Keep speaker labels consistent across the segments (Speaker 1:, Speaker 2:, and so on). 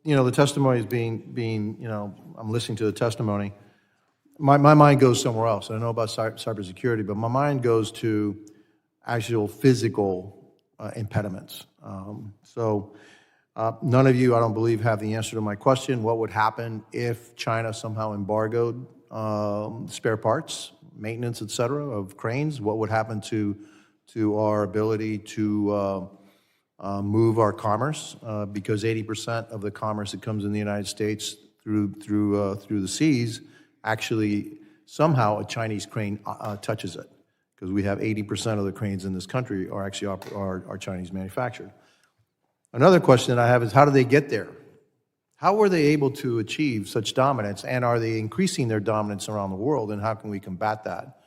Speaker 1: the testimony is being, I'm listening to the testimony. My mind goes somewhere else. I don't know about cybersecurity, but my mind goes to actual physical impediments. None of you, I don't believe, have the answer to my question. What would happen if China somehow embargoed spare parts, maintenance, et cetera, of cranes? What would happen to our ability to move our commerce? Because 80% of the commerce that comes in the United States through the seas, actually somehow a Chinese crane touches it, because we have 80% of the cranes in this country are actually are Chinese manufactured. Another question that I have is, how do they get there? How were they able to achieve such dominance, and are they increasing their dominance around the world, and how can we combat that?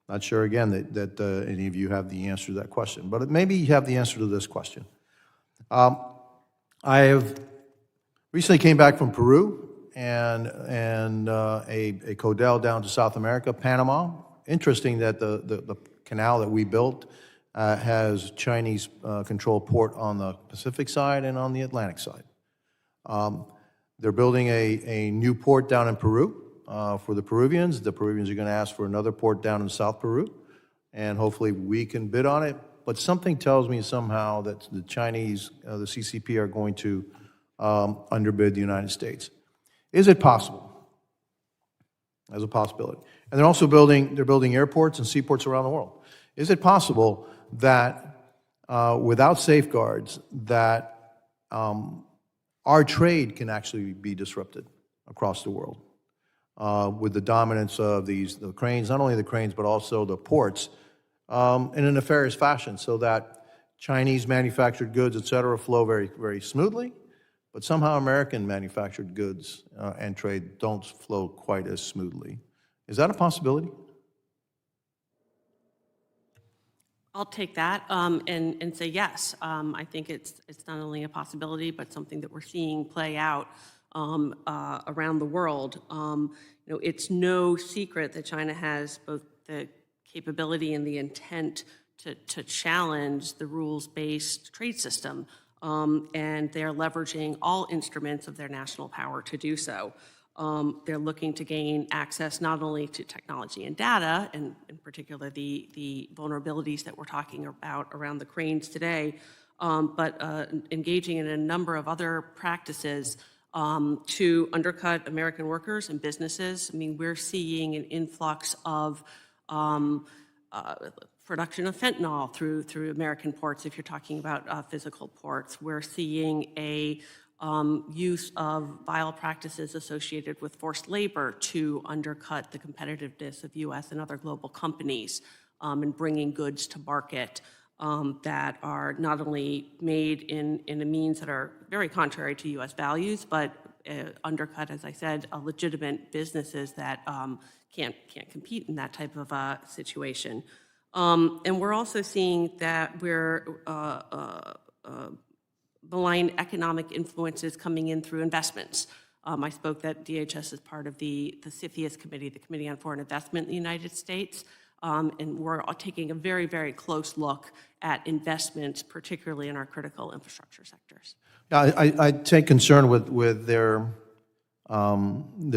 Speaker 1: Not sure, again, that any of you have the answer to that question, but maybe you have the answer to this question. I have recently came back from Peru and a Codel down to South America, Panama. Interesting that the canal that we built has Chinese controlled port on the Pacific side and on the Atlantic side. They're building a new port down in Peru for the Peruvians. The Peruvians are going to ask for another port down in South Peru, and hopefully we can bid on it. But something tells me somehow that the Chinese, the CCP, are going to underbid the United States. Is it possible? As a possibility. And they're also building airports and seaports around the world. Is it possible that without safeguards, that our trade can actually be disrupted across the world with the dominance of the cranes, not only the cranes, but also the ports, in a nefarious fashion, so that Chinese manufactured goods, et cetera, flow very, very smoothly, but somehow American manufactured goods and trade don't flow quite as smoothly. Is that a possibility?
Speaker 2: I'll take that and say yes. I think it's not only a possibility, but something that we're seeing play out around the world. It's no secret that China has both the capability and the intent to challenge the rules-based trade system, and they're leveraging all instruments of their national power to do so. They're looking to gain access not only to technology and data, and in particular the vulnerabilities that we're talking about around the cranes today, but engaging in a number of other practices to undercut American workers and businesses. I mean, we're seeing an influx of production of fentanyl through American ports, if you're talking about physical ports. We're seeing a use of vile practices associated with forced labor to undercut the competitiveness of U.S. and other global companies and bringing goods to market that are not only made in a means that are very contrary to U.S. values, but undercut, as I said, legitimate businesses that can't compete in that type of situation. And we're also seeing that we're malign economic influences coming in through investments. I spoke that DHS is part of the CFIUS committee, the Committee on Foreign Investment in the United States, and we're taking a very, very close look at investments, particularly in our critical infrastructure sectors.
Speaker 1: Yeah, I take concern with their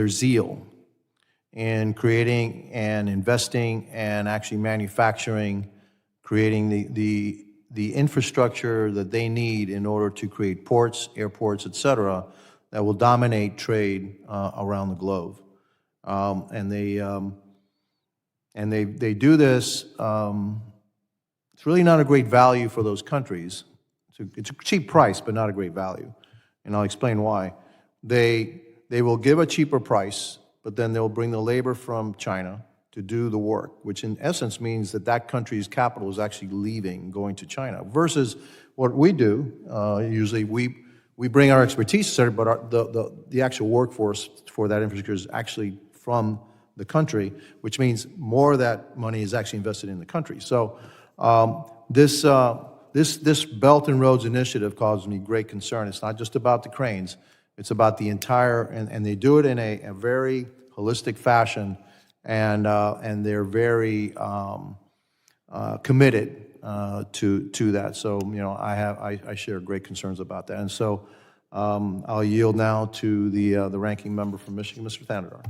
Speaker 1: zeal in creating and investing and actually manufacturing, creating the infrastructure that they need in order to create ports, airports, et cetera, that will dominate trade around the globe. And they do this. It's really not a great value for those countries. It's a cheap price, but not a great value. And I'll explain why. They will give a cheaper price, but then they'll bring the labor from China to do the work, which in essence means that that country's capital is actually leaving, going to China, versus what we do. Usually we bring our expertise, but the actual workforce for that infrastructure is actually from the country, which means more of that money is actually invested in the country. So this Belt and Roads Initiative causes me great concern. It's not just about the cranes. It's about the entire, and they do it in a very holistic fashion, and they're very committed to that. So I share great concerns about that. And so I'll yield now to the ranking member from Michigan, Mr. Thanadar.